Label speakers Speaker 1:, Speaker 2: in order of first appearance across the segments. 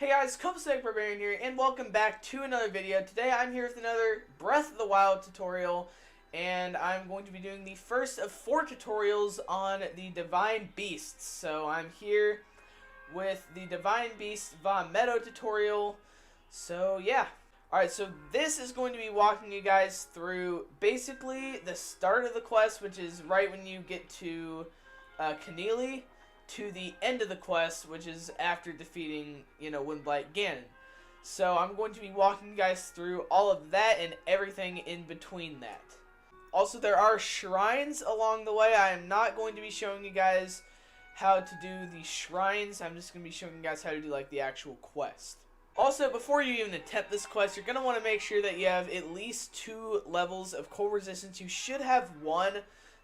Speaker 1: Hey guys, Copacetic Barbarian here, and welcome back to another video. Today I'm here with another Breath of the Wild tutorial, and I'm going to be doing the first of 4 tutorials on the Divine Beasts. So I'm here with the Divine Beast Vah Medoh tutorial. So yeah. Alright, so this is going to be walking you guys through basically the start of the quest, which is right when you get to Kanili, to the end of the quest, which is after defeating, windblight ganon. So I'm going to be walking you guys through all of that and everything in between that. Also, there are shrines along the way. I am not going to be showing you guys how to do the shrines. I'm just going to be showing you guys how to do like the actual quest. Also, before you even attempt this quest, you're going to want to make sure that you have at least 2 levels of cold resistance. You should have 1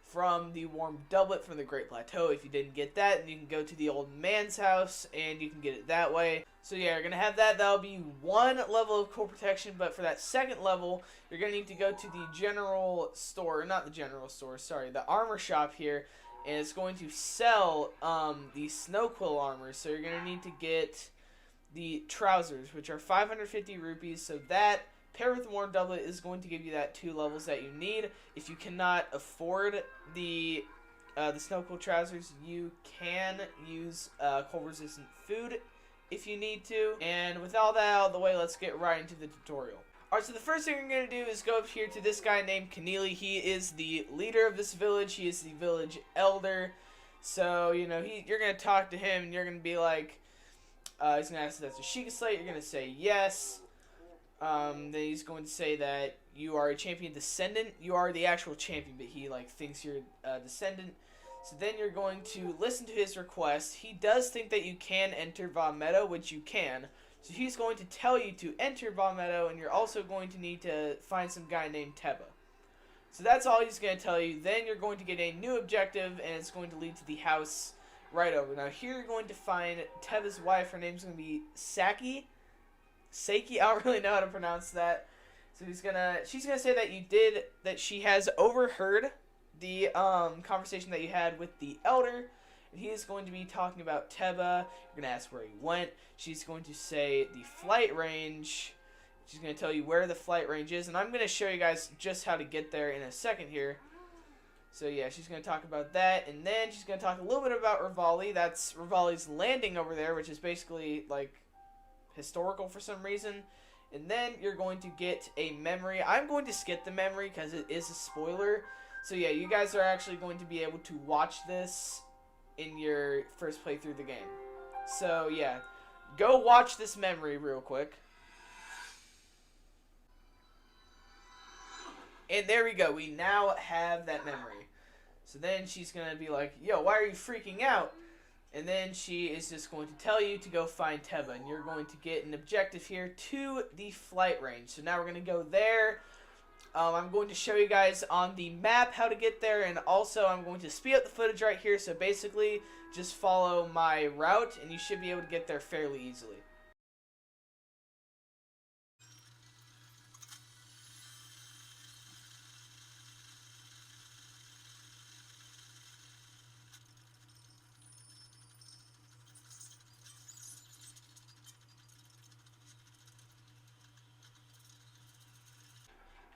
Speaker 1: from the warm doublet from the Great Plateau. If you didn't get that, then you can go to the old man's house and you can get it that way. So yeah, you're going to have that. That'll be 1 level of cold protection, but for that 2nd level, you're going to need to go to the general store, not the general store, sorry, the armor shop here, and it's going to sell the snow quill armor. So you're going to need to get the trousers, which are 550 rupees, so that paired with the warm doublet is going to give you that 2 levels that you need. If you cannot afford the snow quill trousers, you can use cold resistant food if you need to. And with all that out of the way, let's get right into the tutorial. Alright, so the first thing we're going to do is go up here to this guy named Kanili. He is the leader of this village. He is the village elder. So, you're going to talk to him and you're going to be like, he's going to ask if that's a Sheikah Slate. You're going to say yes. Then he's going to say that you are a champion descendant. You are the actual champion, but he thinks you're a descendant. So then you're going to listen to his request. He does think that you can enter Vah Medoh, which you can. So he's going to tell you to enter Vah Medoh, and you're also going to need to find some guy named Teba. So that's all he's going to tell you. Then you're going to get a new objective, and it's going to lead to the house right over. Now here you're going to find Teba's wife. Her name's going to be Saki. Seiki, I don't really know how to pronounce that. So she's gonna say that she has overheard the conversation that you had with the elder, and he is going to be talking about Teba. You're gonna ask where he went. She's going to say the flight range. She's gonna tell you where the flight range is, and I'm gonna show you guys just how to get there in a second here. So yeah, she's gonna talk about that, and then she's gonna talk a little bit about Rivali. That's Rivali's landing over there, which is basically like historical for some reason. And then you're going to get a memory. I'm going to skip the memory because it is a spoiler. So yeah, you guys are actually going to be able to watch this in your first playthrough of the game. So yeah, go watch this memory real quick. And there we go, we now have that memory. So then she's gonna be like, yo, why are you freaking out? And then she is just going to tell you to go find Teba. And you're going to get an objective here to the flight range. So now we're going to go there. I'm going to show you guys on the map how to get there. And also I'm going to speed up the footage right here. So basically just follow my route and you should be able to get there fairly easily.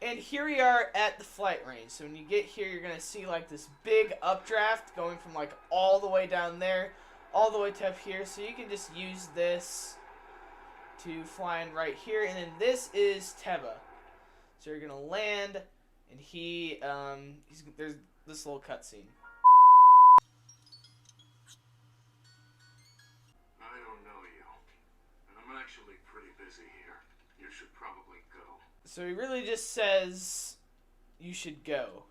Speaker 1: And here we are at the flight range. So when you get here, you're going to see like this big updraft going from like all the way down there, all the way to up here. So you can just use this to fly in right here. And then this is Teba. So you're going to land, and there's this little cutscene.
Speaker 2: I don't know you, and I'm actually pretty busy here. You should probably go.
Speaker 1: So he really just says you should go,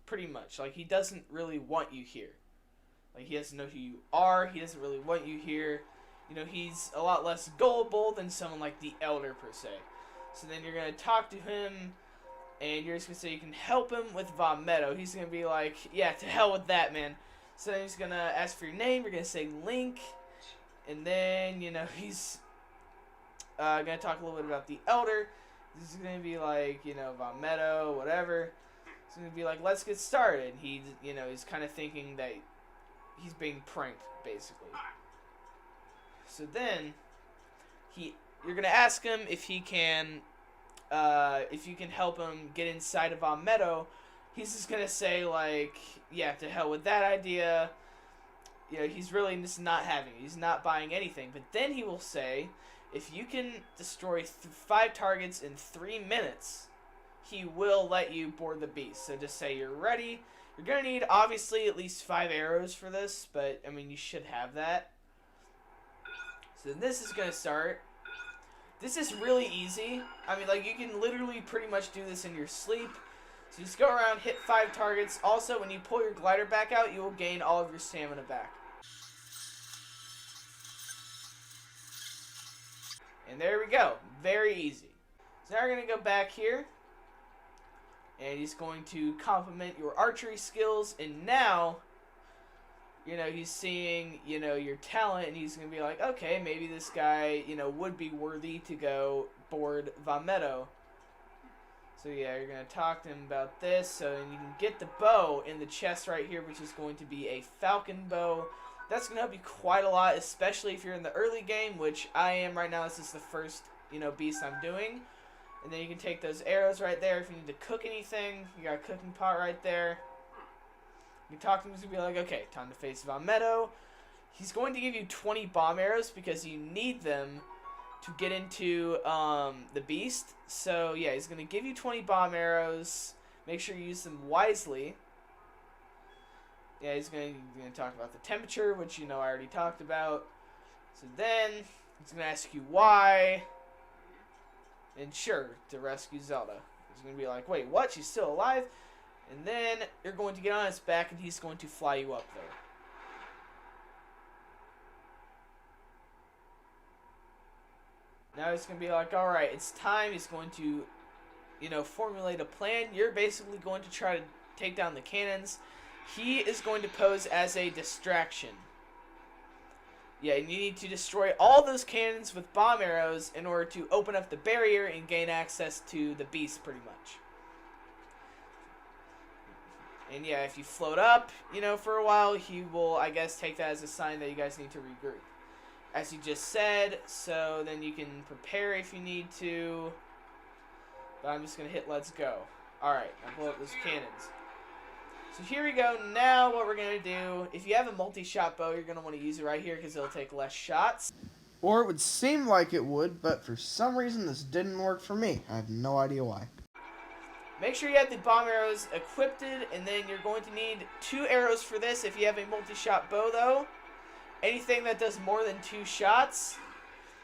Speaker 1: pretty much. Like, he doesn't really want you here. Like, he doesn't know who you are. He doesn't really want you here. He's a lot less gullible than someone like the Elder, per se. So then you're going to talk to him, and you're just going to say you can help him with Vah Medoh. He's going to be like, yeah, to hell with that, man. So then he's going to ask for your name. You're going to say Link. And then, he's going to talk a little bit about the Elder. This is going to be like, Vah Medoh, whatever. It's going to be like, let's get started. He's kind of thinking that he's being pranked, basically. So then, you're gonna ask him if he can, if you can help him get inside of Vah Medoh. He's just gonna say like, yeah, to hell with that idea. You know, he's really just not having it. He's not buying anything. But then he will say, if you can destroy 5 targets in 3 minutes, he will let you board the beast. So just say you're ready. You're going to need, obviously, at least 5 arrows for this. But, I mean, you should have that. So this is going to start. This is really easy. I mean, like, you can literally pretty much do this in your sleep. So just go around, hit 5 targets. Also, when you pull your glider back out, you will gain all of your stamina back. And there we go. Very easy. So now we're going to go back here. And he's going to compliment your archery skills. And now, you know, he's seeing, you know, your talent. And he's going to be like, okay, maybe this guy, you know, would be worthy to go board Vah Medoh. So yeah, you're going to talk to him about this. So you can get the bow in the chest right here, which is going to be a falcon bow. That's going to help you quite a lot, especially if you're in the early game, which I am right now. This is the first, you know, beast I'm doing. And then you can take those arrows right there. If you need to cook anything, you got a cooking pot right there. You can talk to him and be like, okay, time to face Vah Medoh. He's going to give you 20 bomb arrows because you need them to get into the beast. So yeah, he's going to give you 20 bomb arrows. Make sure you use them wisely. Yeah, he's going to talk about the temperature, which, you know, I already talked about. So then, he's going to ask you why. And sure, to rescue Zelda. He's going to be like, wait, what? She's still alive? And then, you're going to get on his back, and he's going to fly you up there. Now he's going to be like, alright, it's time. He's going to, you know, formulate a plan. You're basically going to try to take down the cannons. He is going to pose as a distraction. Yeah, and you need to destroy all those cannons with bomb arrows in order to open up the barrier and gain access to the beast, pretty much. And yeah, if you float up, you know, for a while, he will, I guess, take that as a sign that you guys need to regroup. As you just said, so then you can prepare if you need to. But I'm just going to hit let's go. Alright, now blow up those cannons. So here we go. Now what we're going to do, if you have a multi-shot bow, you're going to want to use it right here because it'll take less shots.
Speaker 3: Or it would seem like it would, but for some reason this didn't work for me. I have no idea why.
Speaker 1: Make sure you have the bomb arrows equipped, and then you're going to need 2 arrows for this if you have a multi-shot bow, though. Anything that does more than 2 shots,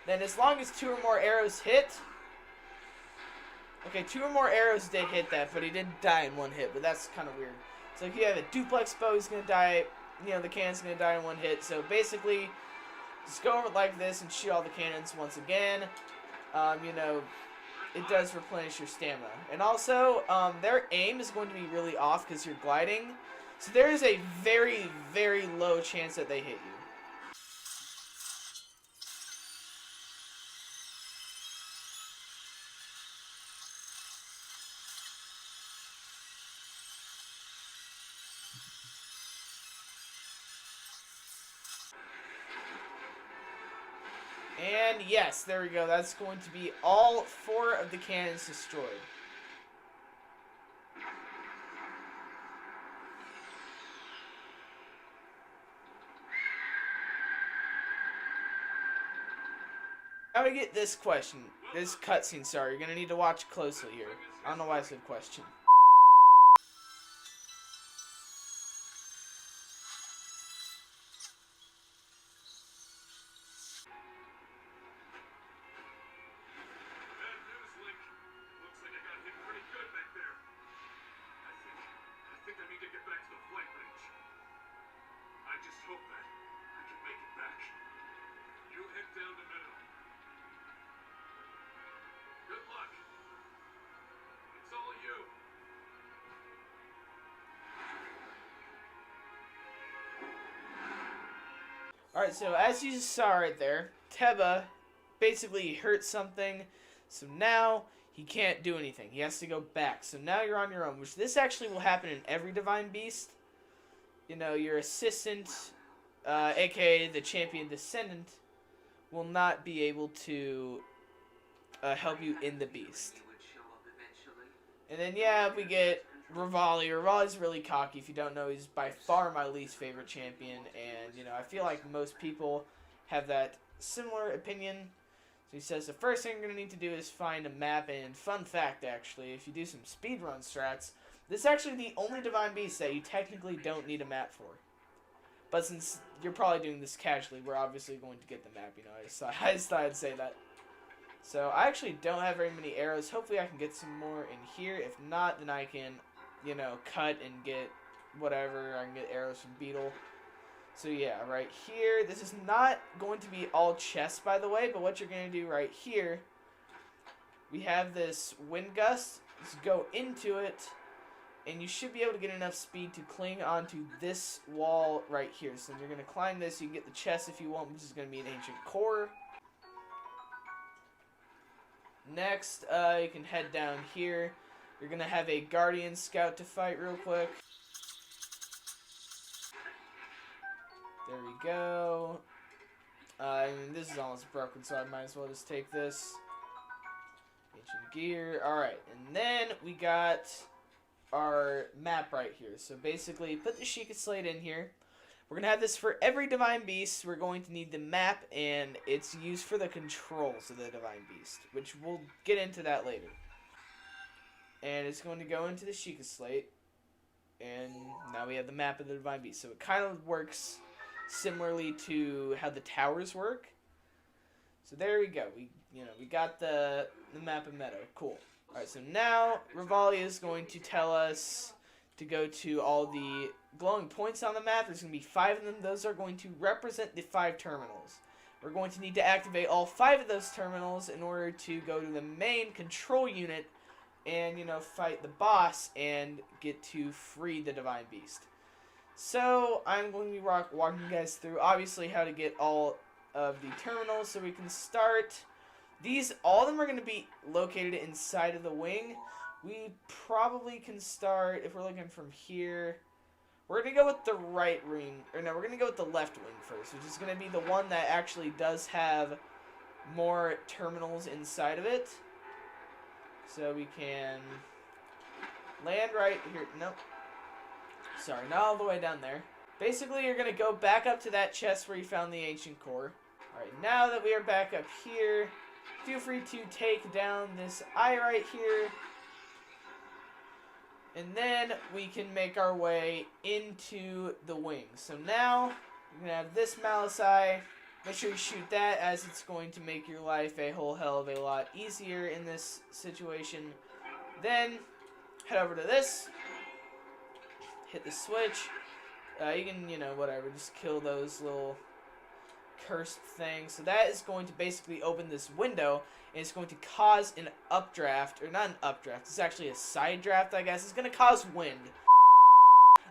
Speaker 1: then as long as 2 or more arrows hit... Okay, 2 or more arrows did hit that, but he didn't die in 1 hit, but that's kind of weird. So if you have a duplex bow, he's going to die, you know, the cannon's going to die in 1 hit. So basically, just go over it like this and shoot all the cannons once again. You know, it does replenish your stamina. And also, their aim is going to be really off because you're gliding. So there is a very, very low chance that they hit you. And yes, there we go. That's going to be all 4 of the cannons destroyed. Now we get this question. This cutscene, sorry. You're going to need to watch closely here. I don't know why I said question.
Speaker 2: I just hope that I can make it back. You head down to Meadow. Good luck. It's all you.
Speaker 1: Alright, so as you saw right there, Teba basically hurt something, so now he can't do anything. He has to go back. So now you're on your own, which this actually will happen in every Divine Beast. You know, your assistant, aka the Champion Descendant, will not be able to help you in the beast. And then, yeah, we get Rivali. Rivali's really cocky. If you don't know, he's by far my least favorite champion. And, you know, I feel like most people have that similar opinion. So he says the first thing you're going to need to do is find a map. And fun fact, actually, if you do some speedrun strats, this is actually the only Divine Beast that you technically don't need a map for. But since you're probably doing this casually, we're obviously going to get the map, you know. I just thought I'd say that. So I actually don't have very many arrows. Hopefully I can get some more in here. If not, then I can, you know, cut and get whatever. I can get arrows from Beetle. So yeah, right here. This is not going to be all chests, by the way. But what you're going to do right here, we have this wind gust. Let's go into it. And you should be able to get enough speed to cling onto this wall right here. So you're going to climb this. You can get the chest if you want, which is going to be an ancient core. Next, you can head down here. You're going to have a guardian scout to fight real quick. There we go. This is almost broken, so I might as well just take this. Ancient gear. Alright, and then we got our map right here. So basically, put the Sheikah Slate in here. We're going to have this for every Divine Beast. We're going to need the map, and it's used for the controls of the Divine Beast, which we'll get into that later. And it's going to go into the Sheikah Slate, and now we have the map of the Divine Beast. So it kind of works similarly to how the towers work. So there we go. We got the map of Meadow. Cool. Alright, so now Rivali is going to tell us to go to all the glowing points on the map. There's going to be 5 of them. Those are going to represent the 5 terminals. We're going to need to activate all 5 of those terminals in order to go to the main control unit and, you know, fight the boss and get to free the Divine Beast. So I'm going to be walking you guys through, obviously, how to get all of the terminals. So we can start. All of them are going to be located inside of the wing. We probably can start, if we're looking from here, we're going to go with the right wing, or no, we're going to go with the left wing first, which is going to be the one that actually does have more terminals inside of it. So we can land right here. Nope. Sorry, not all the way down there. Basically, you're going to go back up to that chest where you found the ancient core. Alright, now that we are back up here, feel free to take down this eye right here. And then we can make our way into the wing. So now, we're going to have this Malice Eye. Make sure you shoot that, as it's going to make your life a whole hell of a lot easier in this situation. Then, head over to this. Hit the switch. You can, you know, whatever, just kill those little cursed things. So that is going to basically open this window, and it's going to cause an updraft, or not an updraft, it's actually a side draft, I guess. It's going to cause wind.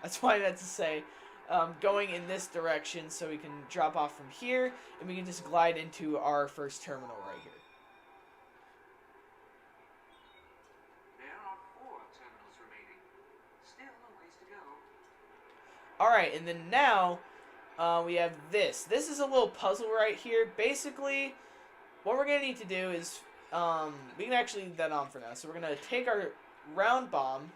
Speaker 1: That's why I meant to say. Going in this direction, so we can drop off from here, and we can just glide into our first terminal right here.
Speaker 4: There are 4 terminals remaining. Still a ways to go.
Speaker 1: Alright, and then now, we have this. This is a little puzzle right here. Basically, what we're going to need to do is, we can actually leave that on for now. So we're going to take our round bomb,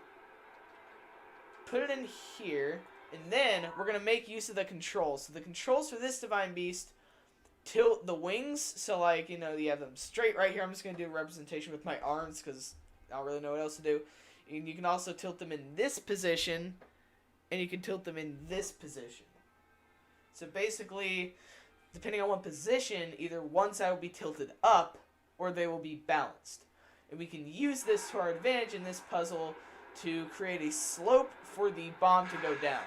Speaker 1: put it in here, and then we're going to make use of the controls. So the controls for this Divine Beast tilt the wings. So, like, you know, you have them straight right here. I'm just going to do a representation with my arms because I don't really know what else to do. And you can also tilt them in this position, and you can tilt them in this position. So basically, depending on what position, either one side will be tilted up or they will be balanced. And we can use this to our advantage in this puzzle to create a slope for the bomb to go down.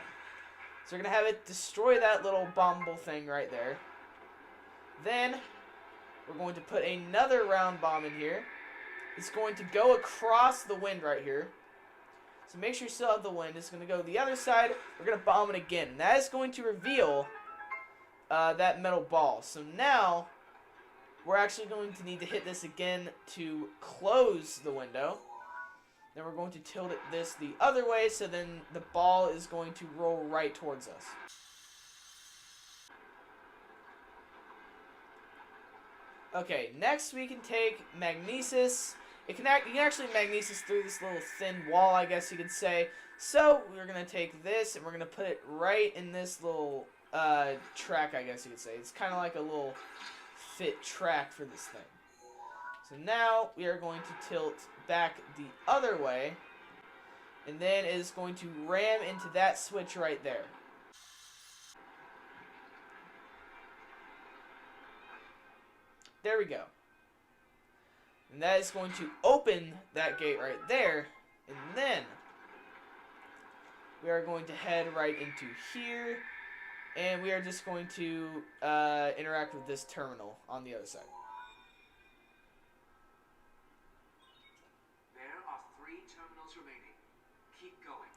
Speaker 1: So we're going to have it destroy that little bombable thing right there. Then, we're going to put another round bomb in here. It's going to go across the wind right here. So make sure you still have the wind. It's going to go the other side. We're going to bomb it again. And that is going to reveal that metal ball. So now, we're actually going to need to hit this again to close the window. Then we're going to tilt this the other way, so then the ball is going to roll right towards us. Okay, next we can take magnesis. You can actually magnesis through this little thin wall, I guess you could say. So we're gonna take this and we're gonna put it right in this little track, I guess you could say. It's kind of like a little fit track for this thing. So now we are going to tilt back the other way, and then it is going to ram into that switch right there. There we go. And that is going to open that gate right there, and then we are going to head right into here, and we are just going to interact with this terminal on the other side.
Speaker 4: There are 3 terminals remaining. Keep going.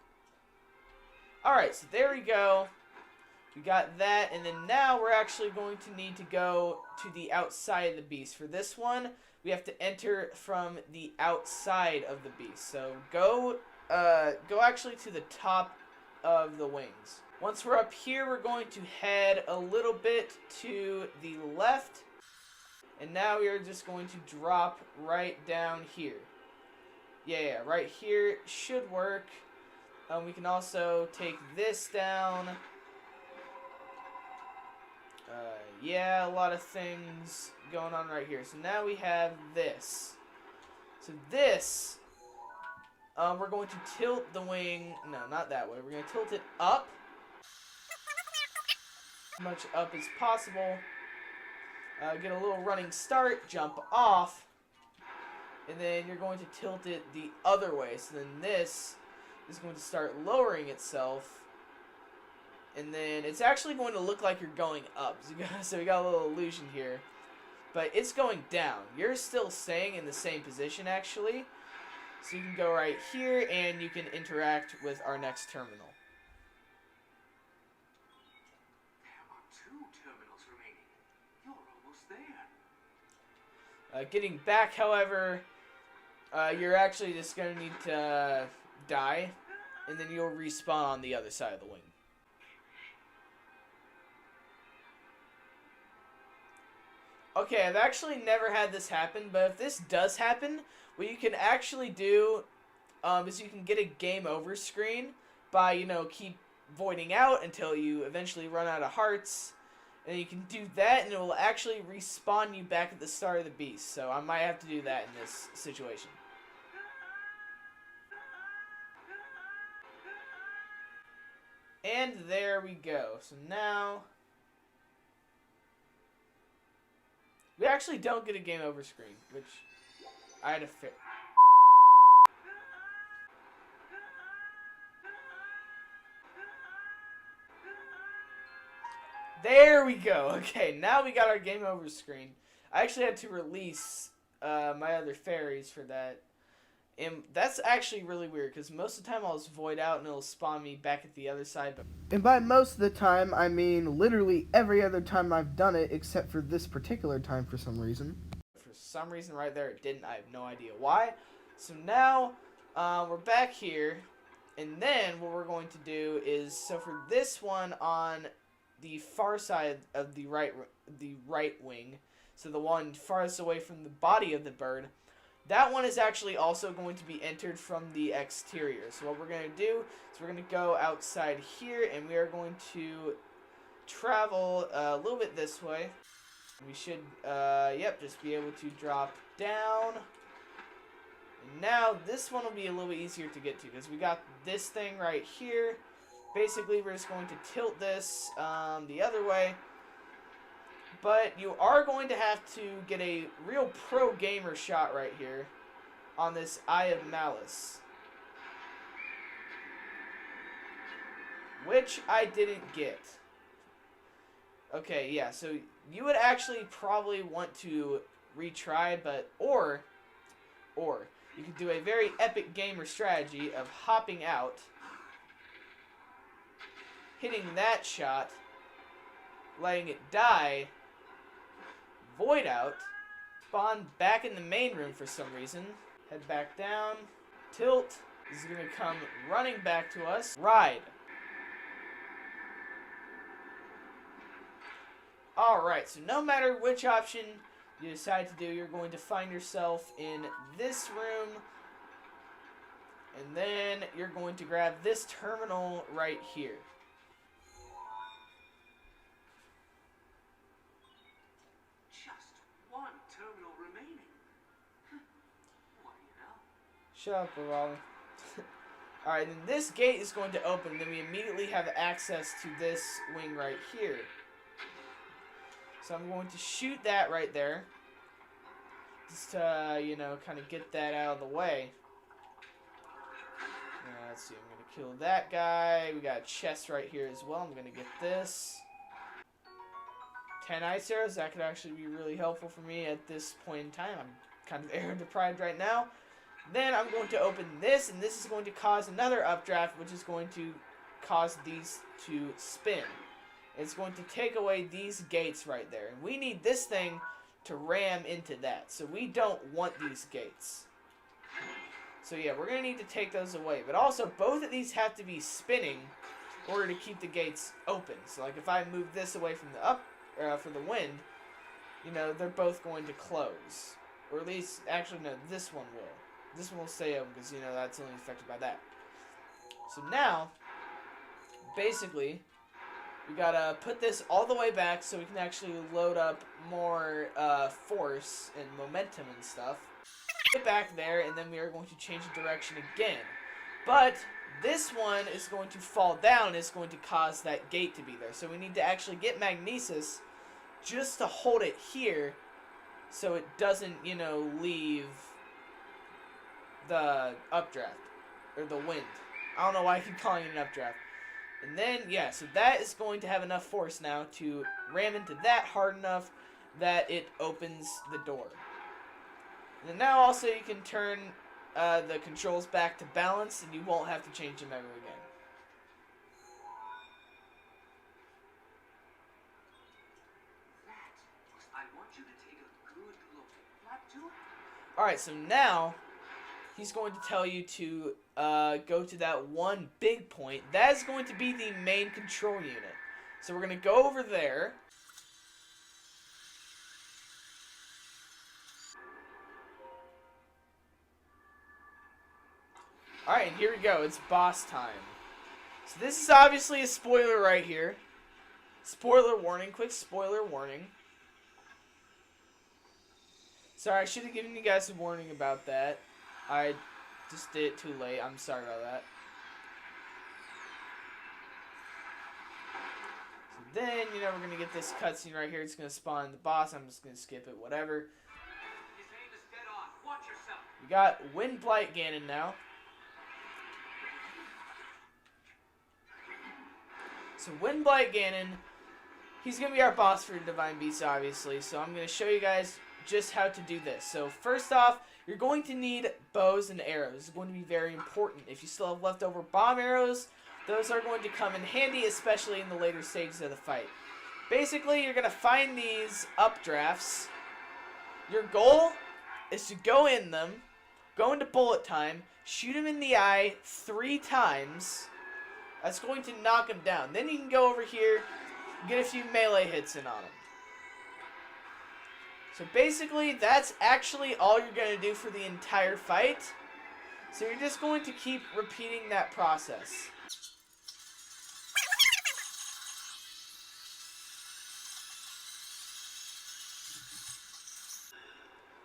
Speaker 1: Alright, so there we go. We got that, and then now we're actually going to need to go to the outside of the beast. For this one, we have to enter from the outside of the beast. So go actually to the top of the wings. Once we're up here, we're going to head a little bit to the left, and now we are just going to drop right down here. Yeah, right here should work. We can also take this down. Yeah, a lot of things going on right here. So now we have this. So this, we're going to tilt the wing. No, not that way. We're going to tilt it up. As much up as possible. Get a little running start, jump off. And then you're going to tilt it the other way. So then this is going to start lowering itself. And then it's actually going to look like you're going up. So we got a little illusion here. But it's going down. You're still staying in the same position, actually. So you can go right here, and you can interact with our next terminal.
Speaker 4: There are 2 terminals remaining. You're almost there.
Speaker 1: Getting back, however, you're actually just going to need to die. And then you'll respawn on the other side of the wing. Okay, I've actually never had this happen, but if this does happen, what you can actually do is you can get a game over screen by, you know, keep voiding out until you eventually run out of hearts. And you can do that, and it will actually respawn you back at the start of the beast. So I might have to do that in this situation. And there we go. So now we actually don't get a game over screen, which I had to fix. There we go. Okay, now we got our game over screen. I actually had to release my other fairies for that. And that's actually really weird, because most of the time I'll just void out and it'll spawn me back at the other side.
Speaker 3: And by most of the time, I mean literally every other time I've done it, except for this particular time for some reason.
Speaker 1: For some reason right there it didn't. I have no idea why. So now we're back here, and then what we're going to do is, so for this one on the far side of the right wing, so the one farthest away from the body of the bird, that one is actually also going to be entered from the exterior. So what we're going to do is we're going to go outside here, and we are going to travel a little bit this way. We should, just be able to drop down. And now this one will be a little bit easier to get to, because we got this thing right here. Basically, we're just going to tilt this the other way. But you are going to have to get a real pro gamer shot right here on this Eye of Malice, which I didn't get. Okay, yeah, so you would actually probably want to retry, but or you could do a very epic gamer strategy of hopping out, hitting that shot, letting it die, void out, spawn back in the main room for some reason, head back down, tilt, this is going to come running back to us, ride. Alright, so no matter which option you decide to do, you're going to find yourself in this room, and then you're going to grab this terminal right here.
Speaker 4: Just one terminal remaining. What do you know?
Speaker 1: Shut up, Raleigh. Alright, then this gate is going to open, then we immediately have access to this wing right here. So I'm going to shoot that right there. Just to, you know, kind of get that out of the way. Let's see, I'm going to kill that guy. We got a chest right here as well. I'm going to get this. 10 ice arrows. That could actually be really helpful for me at this point in time. I'm kind of arrow deprived right now. Then I'm going to open this, and this is going to cause another updraft, which is going to cause these to spin. It's going to take away these gates right there. And we need this thing to ram into that. So we don't want these gates. So yeah, we're going to need to take those away. But also, both of these have to be spinning in order to keep the gates open. So like if I move this away from the for the wind, you know, they're both going to close. Or at least, actually no, this one will. This one will stay open because, you know, that's only affected by that. So now, basically, we gotta put this all the way back so we can actually load up more force and momentum and stuff. Get back there, and then we are going to change the direction again. But this one is going to fall down. It's going to cause that gate to be there. So we need to actually get magnesis just to hold it here so it doesn't, you know, leave the updraft, or the wind. I don't know why I keep calling it an updraft. And then, yeah, so that is going to have enough force now to ram into that hard enough that it opens the door. And then now also you can turn the controls back to balance, and you won't have to change them ever again.
Speaker 4: I want you to take a good look at that too.
Speaker 1: Alright, so now he's going to tell you to go to that one big point. That is going to be the main control unit. So we're going to go over there. Alright, and here we go. It's boss time. So this is obviously a spoiler right here. Spoiler warning. Quick spoiler warning. Sorry, I should have given you guys a warning about that. I just did it too late. I'm sorry about that. So then, you know, we're going to get this cutscene right here. It's going to spawn the boss. I'm just going to skip it, whatever.
Speaker 4: His aim is dead on. Watch yourself.
Speaker 1: We got windblight ganon now. So windblight ganon, he's going to be our boss for Divine Beasts, obviously. So I'm going to show you guys just how to do this. So first off, you're going to need bows and arrows. It's going to be very important. If you still have leftover bomb arrows, those are going to come in handy, especially in the later stages of the fight. Basically, you're going to find these updrafts. Your goal is to go in them, go into bullet time, shoot them in the eye 3 times. That's going to knock them down. Then you can go over here and get a few melee hits in on them. So basically, that's actually all you're going to do for the entire fight. So you're just going to keep repeating that process.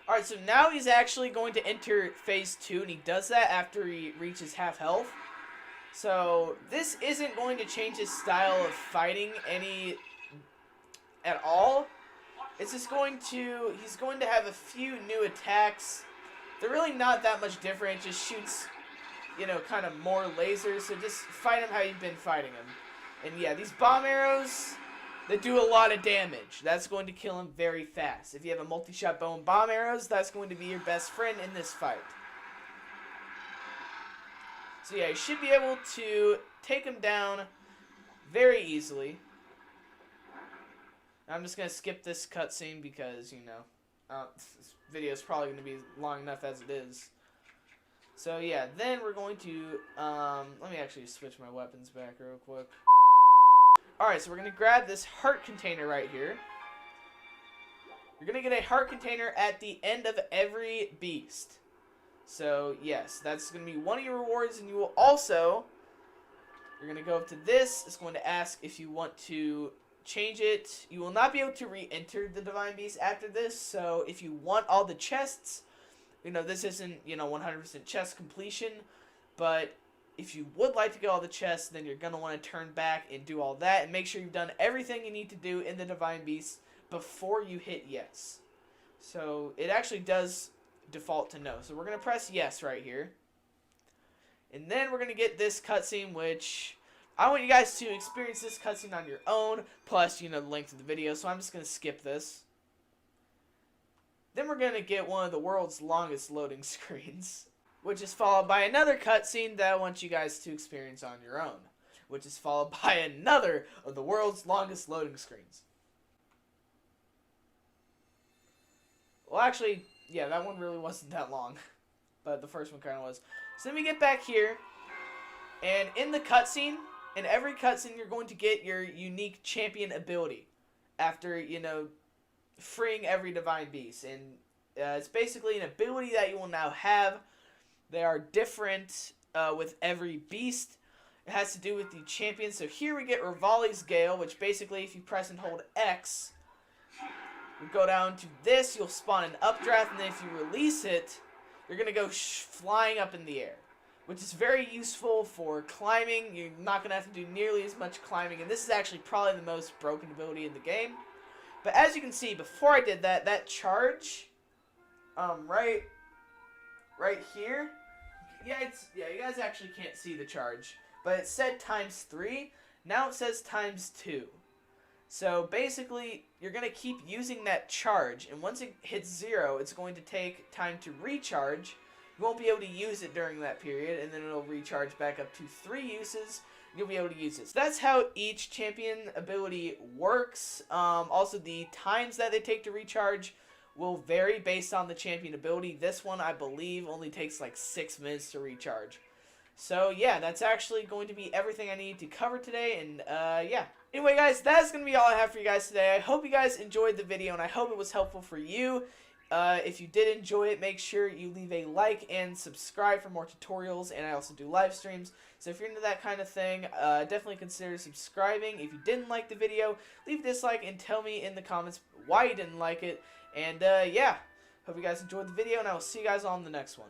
Speaker 1: Alright, so now he's actually going to enter phase 2, and he does that after he reaches half health. So this isn't going to change his style of fighting at all. It's just he's going to have a few new attacks. They're really not that much different. It just shoots, you know, kind of more lasers. So just fight him how you've been fighting him. And yeah, these bomb arrows, they do a lot of damage. That's going to kill him very fast. If you have a multi-shot bow and bomb arrows, that's going to be your best friend in this fight. So yeah, you should be able to take him down very easily. I'm just going to skip this cutscene because, you know, this video is probably going to be long enough as it is. So yeah, then we're going to, let me actually switch my weapons back real quick. Alright, so we're going to grab this heart container right here. you're going to get a heart container at the end of every beast. So, yes, that's going to be one of your rewards, and you will also, you're going to go up to this. It's going to ask if you want to change it. You will not be able to re-enter the Divine Beast after this, so if you want all the chests, you know, this isn't, you know, 100% chest completion, but if you would like to get all the chests, then you're going to want to turn back and do all that, and make sure you've done everything you need to do in the Divine Beast before you hit yes. So, it actually does default to no. So, we're going to press yes right here. And then we're going to get this cutscene, which I want you guys to experience this cutscene on your own, plus, you know, the length of the video, so I'm just going to skip this. Then we're going to get one of the world's longest loading screens, which is followed by another cutscene that I want you guys to experience on your own, which is followed by another of the world's longest loading screens. Well, actually, yeah, that one really wasn't that long, but the first one kind of was. So then we get back here, and in the cutscene, in every cutscene, you're going to get your unique champion ability after, you know, freeing every Divine Beast. And it's basically an ability that you will now have. They are different with every beast. It has to do with the champion. So here we get Rivali's Gale, which basically, if you press and hold X, you go down to this, you'll spawn an updraft, and then if you release it, you're going to go flying up in the air, which is very useful for climbing. You're not going to have to do nearly as much climbing, and this is actually probably the most broken ability in the game. But as you can see, before I did that, that charge, right here, yeah, you guys actually can't see the charge, but it said ×3, now it says ×2. So basically, you're going to keep using that charge, and once it hits 0, it's going to take time to recharge. You won't be able to use it during that period, and then it'll recharge back up to 3 uses. You'll be able to use it. So that's how each champion ability works. Also, the times that they take to recharge will vary based on the champion ability. This one, I believe, only takes like 6 minutes to recharge. So yeah, that's actually going to be everything I need to cover today, and yeah. Anyway, guys, that's going to be all I have for you guys today. I hope you guys enjoyed the video, and I hope it was helpful for you. If you did enjoy it, make sure you leave a like and subscribe for more tutorials, and I also do live streams. So if you're into that kind of thing, definitely consider subscribing. If you didn't like the video, leave a dislike and tell me in the comments why you didn't like it. And yeah, hope you guys enjoyed the video, and I will see you guys on the next one.